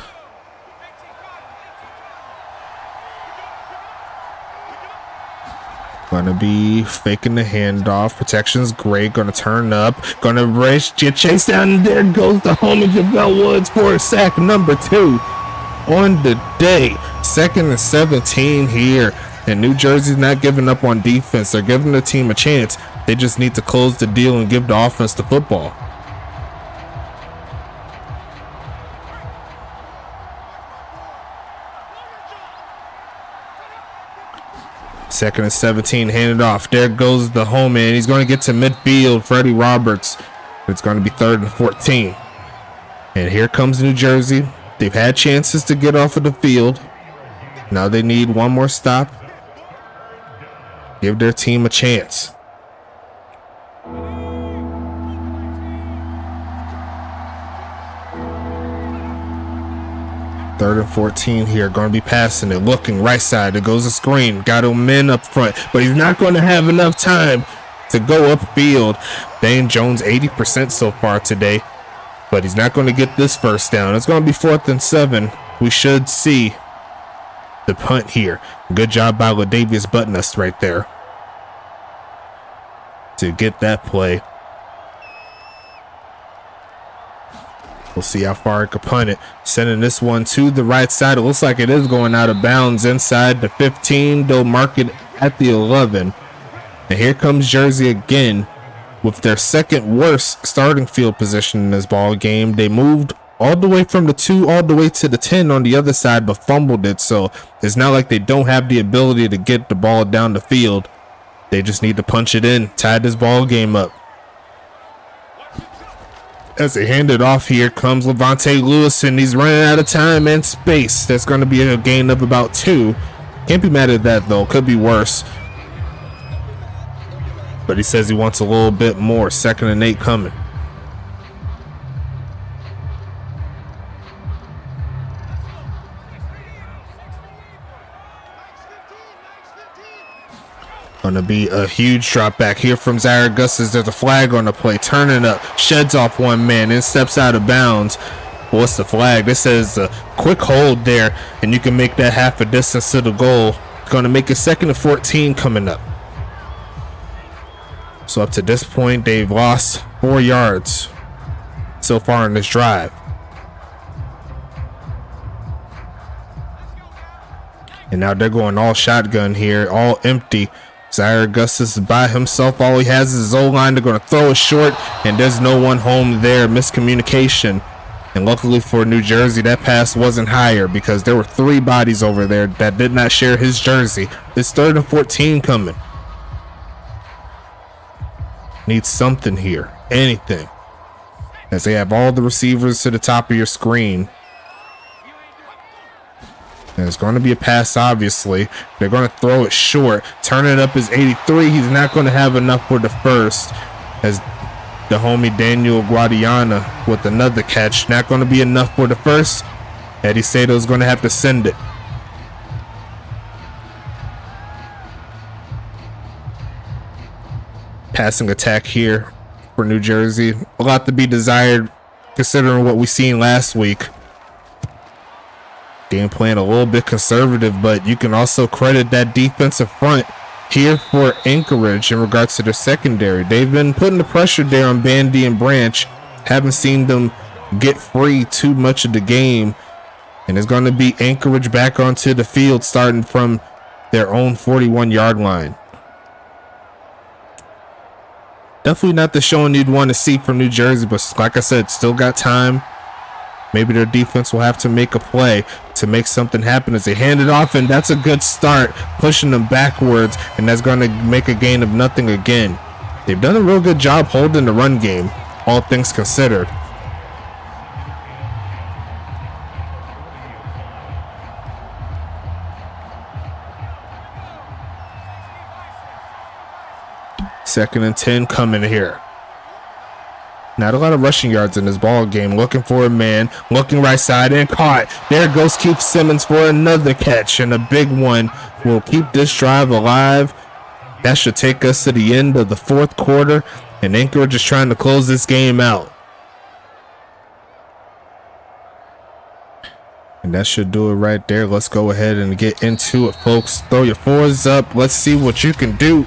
Gonna be faking the handoff. Protection's great. Gonna turn up. Gonna race. Chase down. And there goes the homie Javell Woods for a sack number 2 on the day. 2nd and 17 here. And New Jersey's not giving up on defense. They're giving the team a chance. They just need to close the deal and give the offense the football. Second and 17, handed off. There goes the home man. He's going to get to midfield, Freddie Roberts. It's going to be 3rd and 14. And here comes New Jersey. They've had chances to get off of the field. Now they need one more stop. Give their team a chance. Third and 14 here. Going to be passing it. Looking right side. It goes a screen. Got him in up front. But he's not going to have enough time to go upfield. Dane Jones 80% so far today. But he's not going to get this first down. It's going to be 4th and 7. We should see the punt here. Good job by Ladavius Butness right there to get that play. We'll see how far it can punt it. Sending this one to the right side. It looks like it is going out of bounds inside the 15. They'll mark it at the 11. And here comes Jersey again with their 2nd worst starting field position in this ball game. They moved all the way from the 2 all the way to the 10 on the other side, but fumbled it. So it's not like they don't have the ability to get the ball down the field. They just need to punch it in, tie this ball game up. As they hand it off, here comes Levante Lewis, and he's running out of time and space. That's going to be a gain of about 2. Can't be mad at that, though. Could be worse. But he says he wants a little bit more. 2nd and 8 coming. Gonna be a huge drop back here from Zaragoza. There's a flag on the play. Turning up, sheds off one man and steps out of bounds. What's the flag? This says a quick hold there, and you can make that half a distance to the goal. Gonna make a 2nd and 14 coming up. So up to this point, they've lost 4 yards so far in this drive. And now they're going all shotgun here, all empty. Zaire Augustus is by himself. All he has is his O-line. They're going to throw it short, and there's no one home there. Miscommunication. And luckily for New Jersey, that pass wasn't higher because there were 3 bodies over there that did not share his jersey. It's 3rd and 14 coming. Need something here. Anything. As they have all the receivers to the top of your screen. There's going to be a pass, obviously. They're going to throw it short. Turn it up is 83. He's not going to have enough for the first. As the homie Daniel Guadiana with another catch. Not going to be enough for the first. Eddie Sato's going to have to send it. Passing attack here for New Jersey. A lot to be desired considering what we seen last week. Game plan a little bit conservative, but you can also credit that defensive front here for Anchorage in regards to their secondary. They've been putting the pressure there on Bandy and Branch. Haven't seen them get free too much of the game. And it's going to be Anchorage back onto the field starting from their own 41-yard line. Definitely not the showing you'd want to see from New Jersey, but like I said, still got time. Maybe their defense will have to make a play to make something happen as they hand it off, and that's a good start, pushing them backwards, and that's going to make a gain of nothing again. They've done a real good job holding the run game, all things considered. Second and 10 coming here. Not a lot of rushing yards in this ball game. Looking for a man, looking right side and caught. There goes Keith Simmons for another catch, and a big one will keep this drive alive. That should take us to the end of the 4th quarter, and Anchorage is trying to close this game out. And that should do it right there. Let's go ahead and get into it, folks. Throw your 4s up. Let's see what you can do.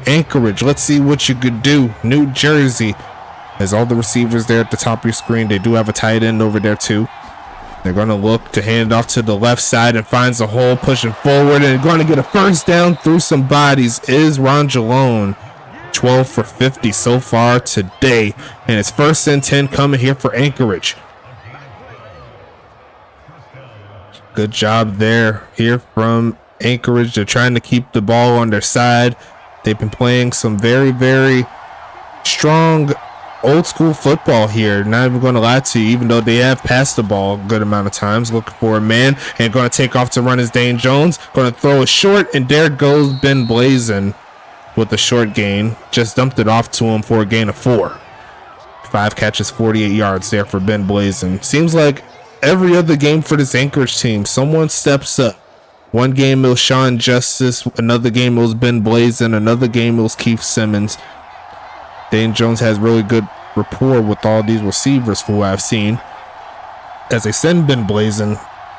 Anchorage, let's see what you could do. New Jersey. As all the receivers there at the top of your screen, they do have a tight end over there too. They're going to look to hand off to the left side and finds a hole, pushing forward and going to get a first down through some bodies is Ron Jalone. 12 for 50 so far today. And it's 1st and 10 coming here for Anchorage. Good job there here from Anchorage. They're trying to keep the ball on their side. They've been playing some very, very strong old school football here. Not even going to lie to you, even though they have passed the ball a good amount of times. Looking for a man and going to take off to run is Dane Jones. Going to throw it short, and there goes Ben Blazin with a short gain. Just dumped it off to him for a gain of 4. 5 catches, 48 yards there for Ben Blazin. Seems like every other game for this Anchorage team, someone steps up. One game it was Sean Justice, another game it was Ben Blazin, another game it was Keith Simmons. Dane Jones has really good rapport with all these receivers for what I've seen. As they send Ben Blazin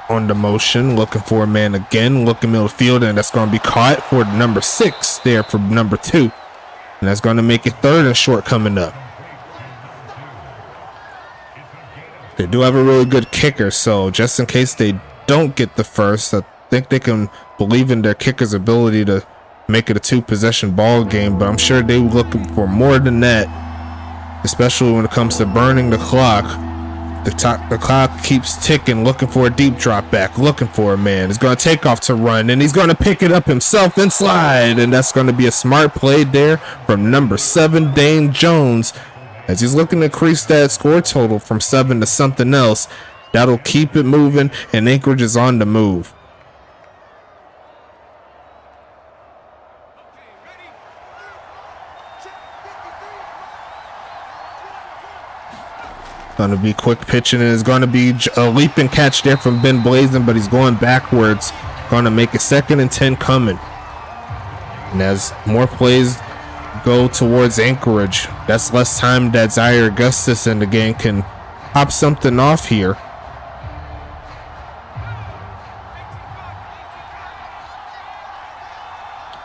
on the motion, looking for a man again, looking middle field, and that's going to be caught for number 6 there for number 2. And that's going to make it 3rd and short coming up. They do have a really good kicker, so just in case they don't get the first, I think they can believe in their kicker's ability to make it a 2-possession ball game, but I'm sure they're looking for more than that, especially when it comes to burning the clock. The clock keeps ticking, looking for a deep drop back, looking for a man. He's going to take off to run, and he's going to pick it up himself and slide, and that's going to be a smart play there from number 7, Dane Jones, as he's looking to increase that score total from 7 to something else. That'll keep it moving, and Anchorage is on the move. Going to be quick pitching, and it's going to be a leaping catch there from Ben Blazin, but he's going backwards. Going to make a 2nd and 10 coming. And as more plays go towards Anchorage, that's less time that Zaire Augustus and the gang can pop something off here.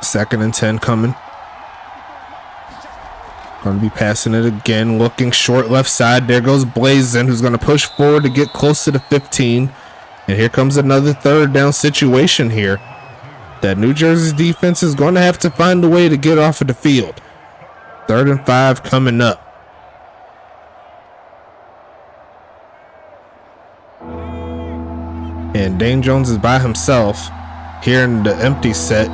Second and 10 coming. Going to be passing it again, looking short left side. There goes Blazin, who's going to push forward to get close to the 15. And here comes another third down situation here that New Jersey's defense is going to have to find a way to get off of the field. 3rd and 5 coming up. And Dane Jones is by himself here in the empty set.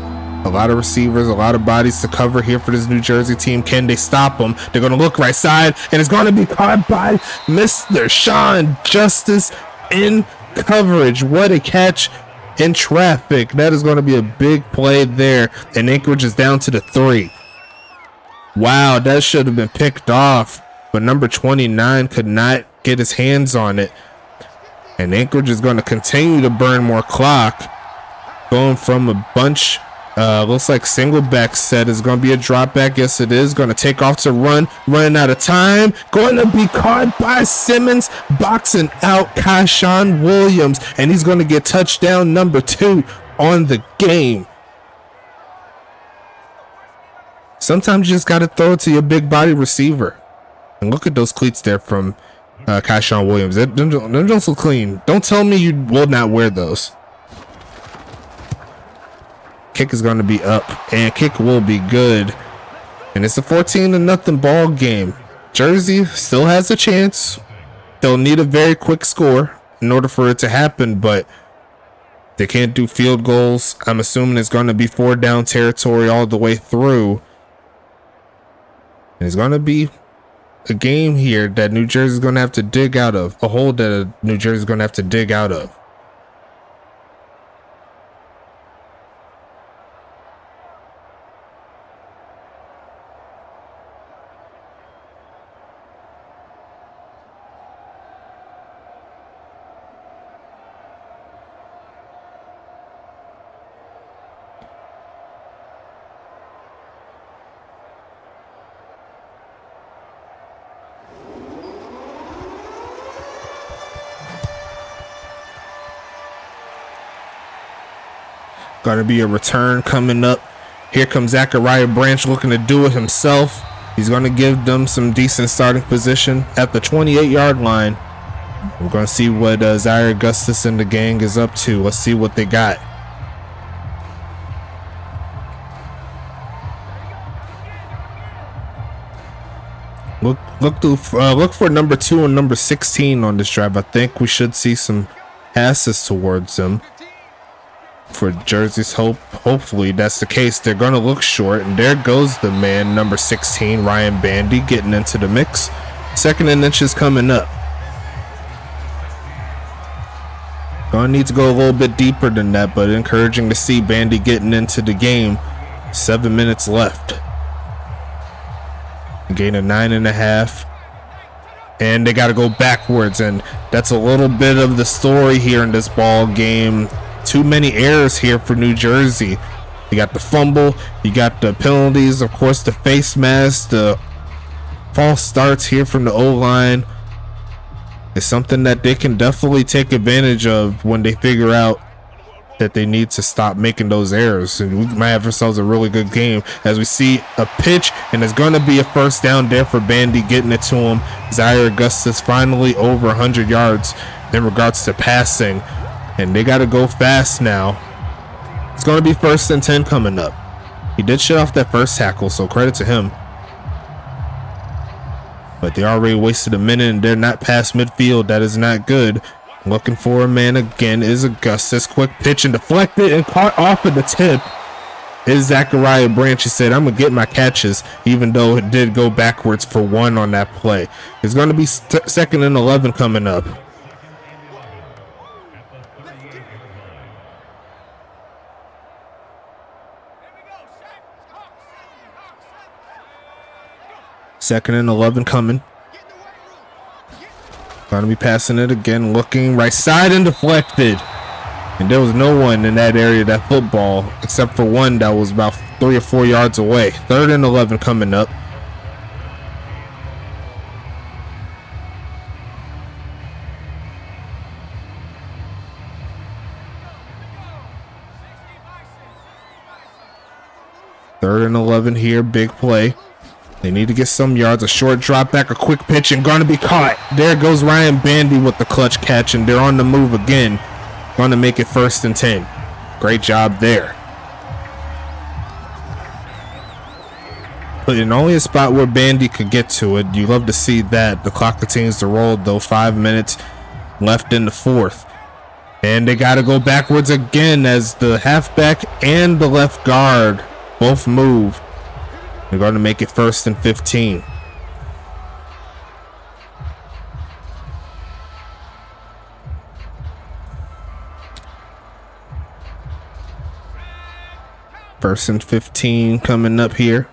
A lot of receivers, a lot of bodies to cover here for this New Jersey team. Can they stop him? They're going to look right side, and it's going to be caught by Mr. Sean Justice in coverage. What a catch in traffic. That is going to be a big play there, and Anchorage is down to the 3. Wow, that should have been picked off, but number 29 could not get his hands on it. And Anchorage is going to continue to burn more clock. Going from a bunch, looks like single back set is going to be a drop back. Yes, it is. Going to take off to run. Running out of time. Going to be caught by Simmons. Boxing out Kyshawn Williams. And he's going to get touchdown number 2 on the game. Sometimes you just got to throw it to your big body receiver. And look at those cleats there from Kyshawn Williams. Them don't look clean. Don't tell me you will not wear those. Kick is going to be up, and kick will be good. And it's a 14-0 ball game. Jersey still has a chance. They'll need a very quick score in order for it to happen, but they can't do field goals. I'm assuming it's going to be 4-down territory all the way through. And it's going to be a game here that New Jersey is going to have to dig out of. A hole that New Jersey is going to have to dig out of. Going to be a return coming up. Here comes Zachariah Branch looking to do it himself. He's going to give them some decent starting position at the 28-yard line. We're going to see what Zaire Augustus and the gang is up to. Let's see what they got. Look for number 2 and number 16 on this drive. I think we should see some passes towards them. For Jersey's hopefully that's the case. They're going to look short, and there goes the man, number 16, Ryan Bandy, getting into the mix. 2nd and inches coming up. Going to need to go a little bit deeper than that, but encouraging to see Bandy getting into the game. 7 minutes left. Gain of 9.5. And they got to go backwards, and that's a little bit of the story here in this ball game. Too many errors here for New Jersey. You got the fumble, you got the penalties, of course, the face mask, the false starts here from the O-line. It's something that they can definitely take advantage of when they figure out that they need to stop making those errors. And we might have ourselves a really good game as we see a pitch, and it's going to be a 1st down there for Bandy, getting it to him. Zaire Augustus finally over 100 yards in regards to passing. And they got to go fast now. It's going to be 1st and 10 coming up. He did shut off that first tackle, so credit to him. But they already wasted a minute, and they're not past midfield. That is not good. Looking for a man again is Augustus. Quick pitch and deflected and caught off of the tip is Zachariah Branch. He said, I'm going to get my catches, even though it did go backwards for 1 on that play. It's going to be 2nd and 11 coming up. Second and 11 coming. Gonna be passing it again, looking right side and deflected. And there was no one in that area of that football except for one that was about 3 or 4 yards away. 3rd and 11 coming up. Third and 11 here, big play. They need to get some yards, a short drop back, a quick pitch, and going to be caught. There goes Ryan Bandy with the clutch catch, and they're on the move again. Going to make it 1st and 10. Great job there. But in only a spot where Bandy could get to it. You love to see that. The clock continues to roll, though. 5 minutes left in the 4th. And they got to go backwards again as the halfback and the left guard both move. They're going to make it 1st and 15. First and 15 coming up here.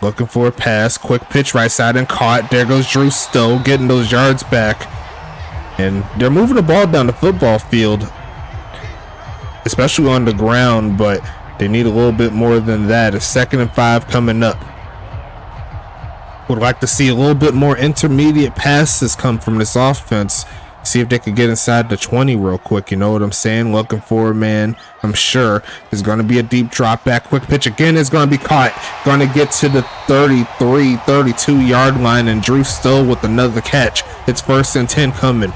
Looking for a pass. Quick pitch right side and caught. There goes Drew Stowe getting those yards back. And they're moving the ball down the football field, especially on the ground, but they need a little bit more than that. A 2nd and 5 coming up. Would like to see a little bit more intermediate passes come from this offense. See if they could get inside the 20 real quick. You know what I'm saying? Looking for a man, I'm sure, is going to be a deep drop back. Quick pitch again is going to be caught. Going to get to the 33, 32 yard line, and Drew Stowe with another catch. It's 1st and 10 coming.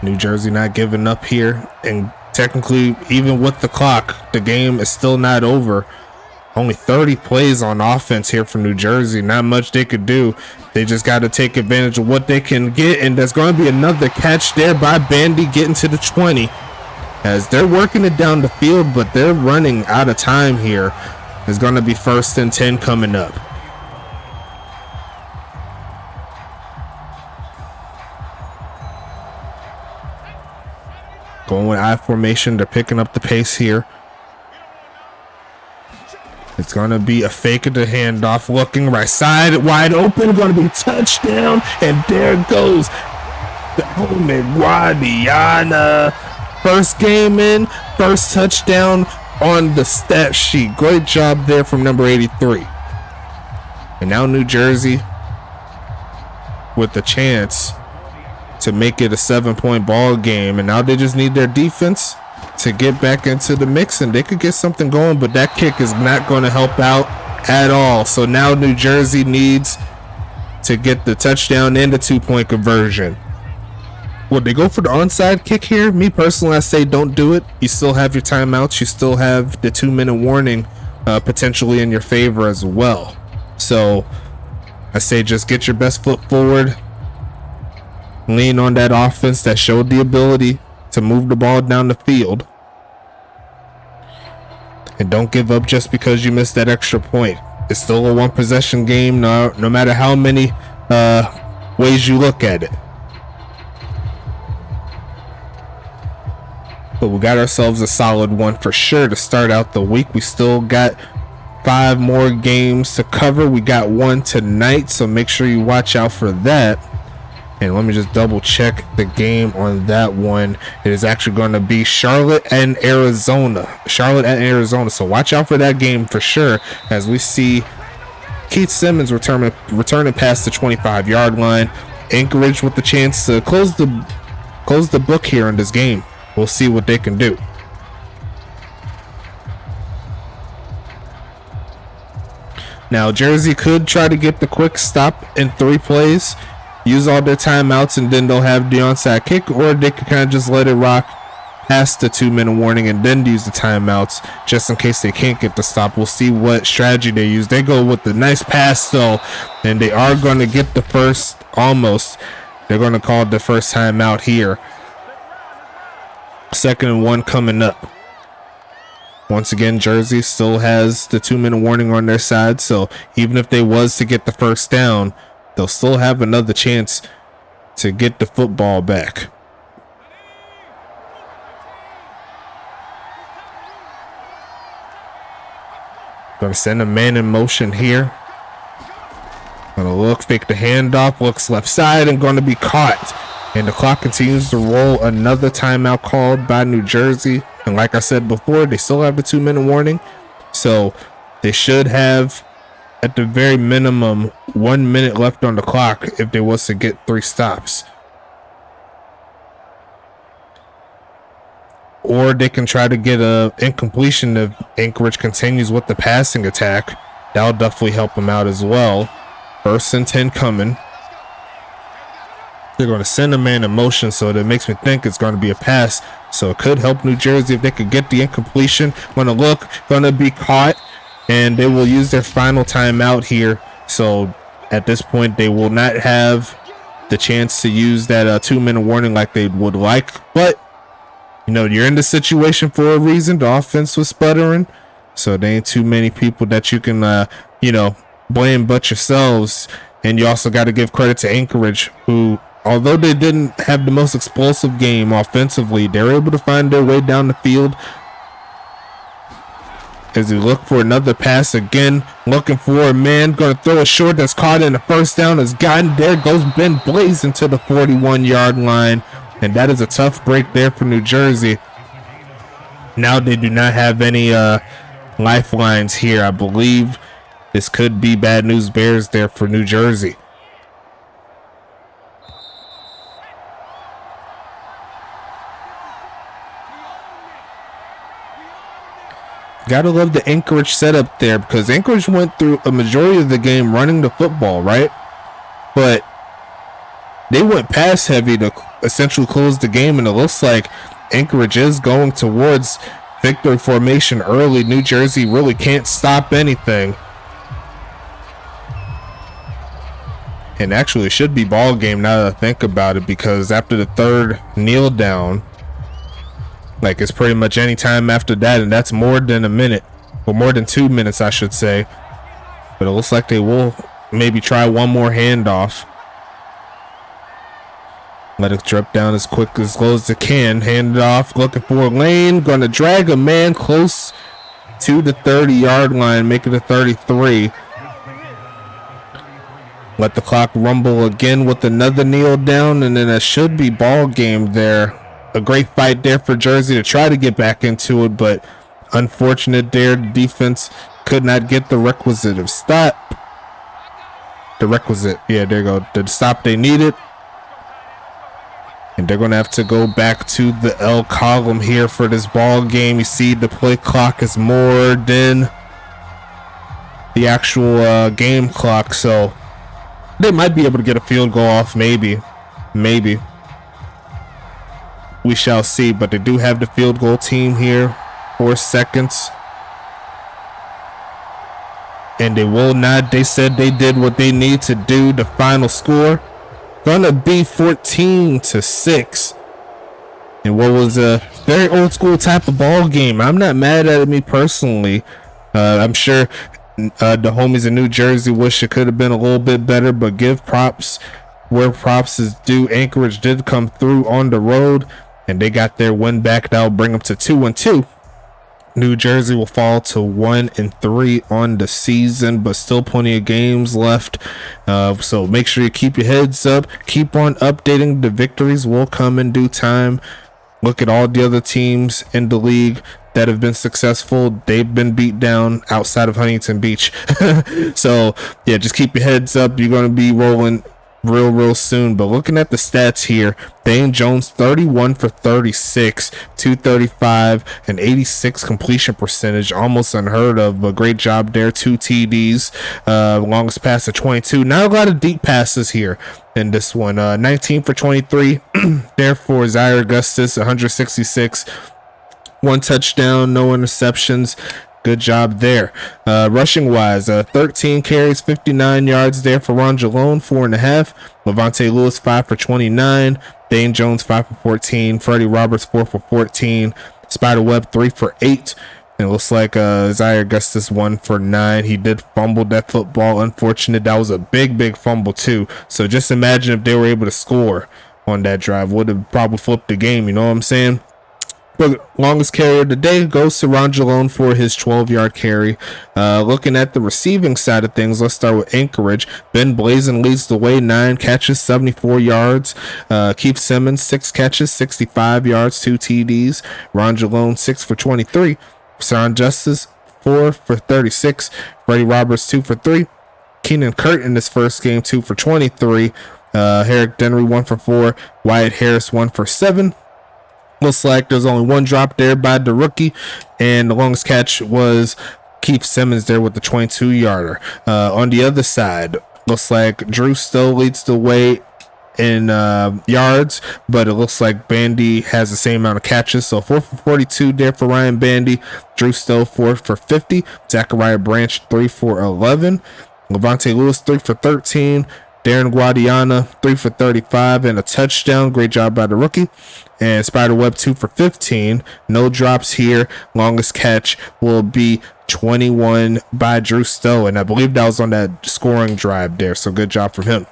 New Jersey not giving up here, and technically, even with the clock, the game is still not over. Only 30 plays on offense here for New Jersey. Not much they could do. They just got to take advantage of what they can get, and there's going to be another catch there by Bandy getting to the 20 as they're working it down the field, but they're running out of time here. It's going to be 1st and 10 coming up. Going with I formation. They're picking up the pace here. It's going to be a fake of the handoff. Looking right side, wide open. Going to be touchdown. And there goes the homie Guadiana. First game in, first touchdown on the stat sheet. Great job there from number 83. And now New Jersey with the chance to make it a 7-point ball game. And now they just need their defense to get back into the mix, and they could get something going, but that kick is not going to help out at all. So now New Jersey needs to get the touchdown and the 2-point conversion. Would they go for the onside kick here? Me personally, I say don't do it. You still have your timeouts. You still have the 2-minute warning potentially in your favor as well. So I say just get your best foot forward. Lean on that offense that showed the ability to move the ball down the field, and don't give up just because you missed that extra point. It's still a 1-possession game, no matter how many ways you look at it. But we got ourselves a solid one for sure to start out the week. We still got 5 more games to cover. We got one tonight, so make sure you watch out for that. And let me just double check the game on that one. It is actually going to be Charlotte and Arizona. So watch out for that game for sure, as we see Keith Simmons returning past the 25-yard line. Anchorage with the chance to close the book here in this game. We'll see what they can do. Now Jersey could try to get the quick stop in 3 plays. Use all their timeouts, and then they'll have the onside kick, or they can kind of just let it rock past the 2-minute warning and then use the timeouts just in case they can't get the stop. We'll see what strategy they use. They go with the nice pass though, and they are going to get the first, almost. They're going to call the first timeout here. 2nd and 1 coming up. Once again, Jersey still has the 2-minute warning on their side, so even if they was to get the first down, they'll still have another chance to get the football back. Gonna send a man in motion here. Gonna look, fake the handoff, looks left side, and gonna be caught. And the clock continues to roll. Another timeout called by New Jersey. And like I said before, they still have the 2-minute warning. So they should have, at the very minimum, 1 minute left on the clock if they was to get 3 stops. Or they can try to get a incompletion if Anchorage continues with the passing attack. That'll definitely help him out as well. 1st and 10 coming. They're going to send a man in motion, so that makes me think it's going to be a pass. So it could help New Jersey if they could get the incompletion. Going to be caught, and they will use their final timeout here. So at this point, they will not have the chance to use that 2-minute warning like they would like. But, you know, you're in the situation for a reason. The offense was sputtering. So there ain't too many people that you can, you know, blame but yourselves. And you also got to give credit to Anchorage, who, although they didn't have the most explosive game offensively, they were able to find their way down the field. As they look for another pass again, looking for a man, going to throw a short that's caught in the 1st down. Has gotten there, goes Ben blazing to the 41-yard line, and that is a tough break there for New Jersey. Now they do not have any lifelines here. I believe this could be bad news bears there for New Jersey. Gotta love the Anchorage setup there, because Anchorage went through a majority of the game running the football, right? But they went pass heavy to essentially close the game, and it looks like Anchorage is going towards victory formation early. New Jersey really can't stop anything. And actually, it should be ball game now that I think about it, because after the 3rd kneel down, like, it's pretty much any time after that, and that's more than a minute, or more than 2 minutes, I should say. But it looks like they will maybe try one more handoff. Let it drip down as quick as slow as it can. Hand it off, looking for a lane. Going to drag a man close to the 30-yard line, make it a 33. Let the clock rumble again with another kneel down, and then it should be ball game there. A great fight there for Jersey to try to get back into it, but unfortunate there. The defense could not get the requisite stop. The requisite, yeah, there you go. The stop they needed. And they're going to have to go back to the L column here for this ball game. You see the play clock is more than the actual game clock, so they might be able to get a field goal off, maybe. We shall see, but they do have the field goal team here. 4 seconds. And they will not. They said they did what they need to do. The final score gonna be 14-6. And what was a very old school type of ball game. I'm not mad at it, me personally. I'm sure the homies in New Jersey wish it could have been a little bit better, but give props where props is due. Anchorage did come through on the road, and they got their win back. That'll bring them to 2-2. New Jersey will fall to 1-3 on the season, but still plenty of games left. So make sure you keep your heads up. Keep on updating. The victories will come in due time. Look at all the other teams in the league that have been successful. They've been beat down outside of Huntington Beach. So yeah, just keep your heads up. You're going to be rolling real soon. But looking at the stats here, Dane Jones 31 for 36, 235, and 86 completion percentage, almost unheard of, but great job there. 2 TDs, longest pass of 22. Not a lot of deep passes here in this one. 19 for 23 there for Zaire Augustus, 166, 1 touchdown, no interceptions. Good job there. Rushing wise, 13 carries, 59 yards there for Ron Jalone, 4.5. Levante Lewis 5 for 29. Dane Jones 5 for 14. Freddie Roberts 4 for 14. Spiderweb 3 for 8. And it looks like Zaire Augustus 1 for 9. He did fumble that football. Unfortunate. That was a big fumble too. So just imagine if they were able to score on that drive. Would have probably flipped the game. You know what I'm saying? But longest carry of the day goes to Ron Jalone for his 12-yard carry. Looking at the receiving side of things, let's start with Anchorage. Ben Blazin leads the way, 9 catches, 74 yards. Keith Simmons, 6 catches, 65 yards, 2 TDs. Ron Jalone, 6 for 23. Son Justice, 4 for 36. Freddie Roberts, 2 for 3. Keenan Kurt in his first game, 2 for 23. Herrick Dennery, 1 for 4. Wyatt Harris, 1 for 7. Looks like there's only 1 drop there by the rookie, and the longest catch was Keith Simmons there with the 22-yarder. On the other side, looks like Drew Stowe leads the way in yards, but it looks like Bandy has the same amount of catches. So 4 for 42 there for Ryan Bandy. Drew Stowe 4 for 50. Zachariah Branch 3 for 11. Levante Lewis 3 for 13. Darren Guadiana 3 for 35 and a touchdown. Great job by the rookie. And Spiderweb 2 for 15. No drops here. Longest catch will be 21 by Drew Stowe, and I believe that was on that scoring drive there. So good job from him.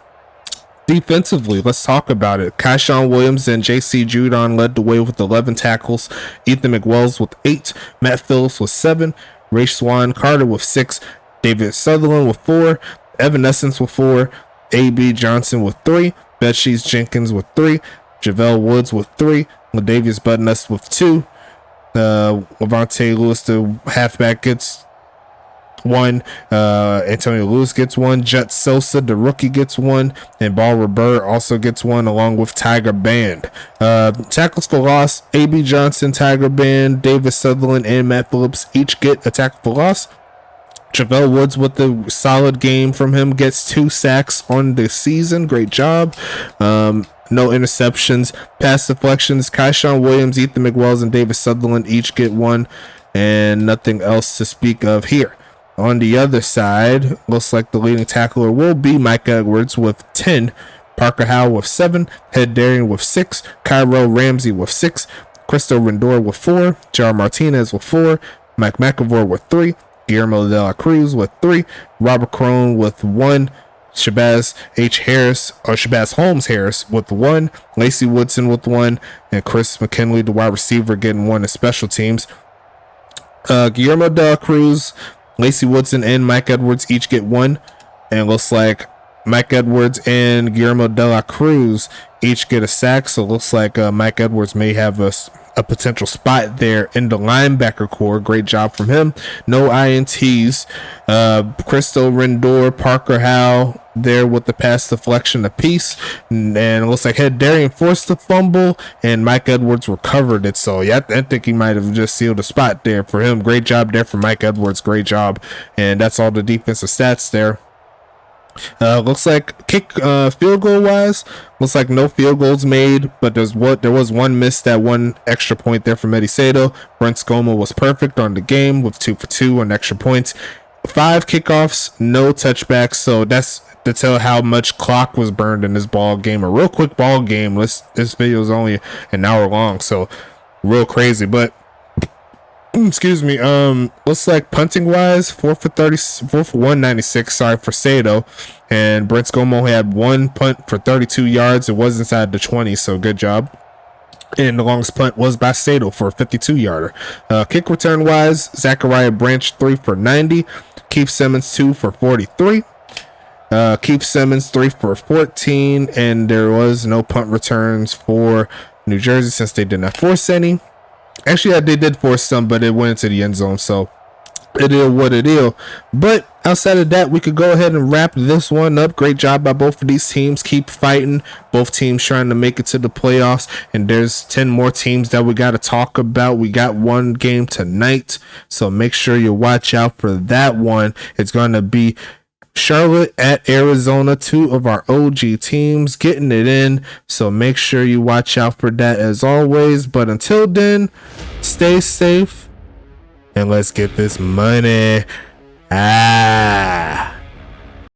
Defensively, let's talk about it. Kyshawn Williams and JC Judon led the way with 11 tackles. Ethan McWells with 8. Matt Phillips with 7. Ray Swan Carter with 6. David Sutherland with 4. Evanescence with 4. A.B. Johnson with 3. Bedsheets Jenkins with 3. Javelle Woods with 3. Ladavius Butness with 2. Levante Lewis, the halfback, gets 1. Antonio Lewis gets 1. Jet Sosa, the rookie, gets 1. And Barbara Burr also gets 1, along with Tiger Band. Tackles for loss, A.B. Johnson, Tiger Band, David Sutherland, and Matt Phillips each get a tackle for loss. Javelle Woods with the solid game from him, gets 2 sacks on the season. Great job. No interceptions. Pass deflections, Kyshawn Williams, Ethan McWells, and David Sutherland each get 1, and nothing else to speak of here. On the other side, looks like the leading tackler will be Mike Edwards with 10, Parker Howell with 7, Head Darian with 6, Cairo Ramsey with 6, Cristo Rendor with 4, Jar Martinez with 4, Mike McAvoy with 3, Guillermo de la Cruz with 3, Robert Crone with 1, Shabazz Holmes Harris with 1, Lacey Woodson with 1, and Chris McKinley, the wide receiver, getting 1 in special teams. Guillermo de la Cruz, Lacey Woodson, and Mike Edwards each get 1, and it looks like Mike Edwards and Guillermo de la Cruz each get a sack. So it looks like Mike Edwards may have a potential spot there in the linebacker core. Great job from him. No INTs. Cristo Rendor, Parker Howell there with the pass deflection apiece, and it looks like Head Darian forced the fumble and Mike Edwards recovered it. So yeah, I think he might have just sealed a spot there for him. Great job there for Mike Edwards. Great job. And that's all the defensive stats there. Looks like field goal wise, looks like no field goals made, but there was one missed, that 1 extra point there from Eddie Sato. Brent Scoma was perfect on the game with 2 for 2 on extra points. 5 kickoffs, no touchbacks. So that's to tell how much clock was burned in this ball game. A real quick ball game. This video is only an hour long, so real crazy. But excuse me. Looks like punting wise, 4 for 196. Sorry for Sato, and Brent Scomo had 1 punt for 32 yards. It was inside the 20, so good job. And the longest punt was by Sato for a 52-yarder. Kick return wise, Zachariah Branch 3 for 90. Keith Simmons 2 for 43. Keith Simmons 3 for 14, and there was no punt returns for New Jersey since they did not force any. Actually, yeah, they did force some, but it went into the end zone, so it is what it is. But outside of that, we could go ahead and wrap this one up. Great job by both of these teams. Keep fighting. Both teams trying to make it to the playoffs, and there's 10 more teams that we got to talk about. We got one game tonight, so make sure you watch out for that one. It's going to be Charlotte at Arizona, 2 of our OG teams getting it in, so make sure you watch out for that as always. But until then, stay safe and let's get this money.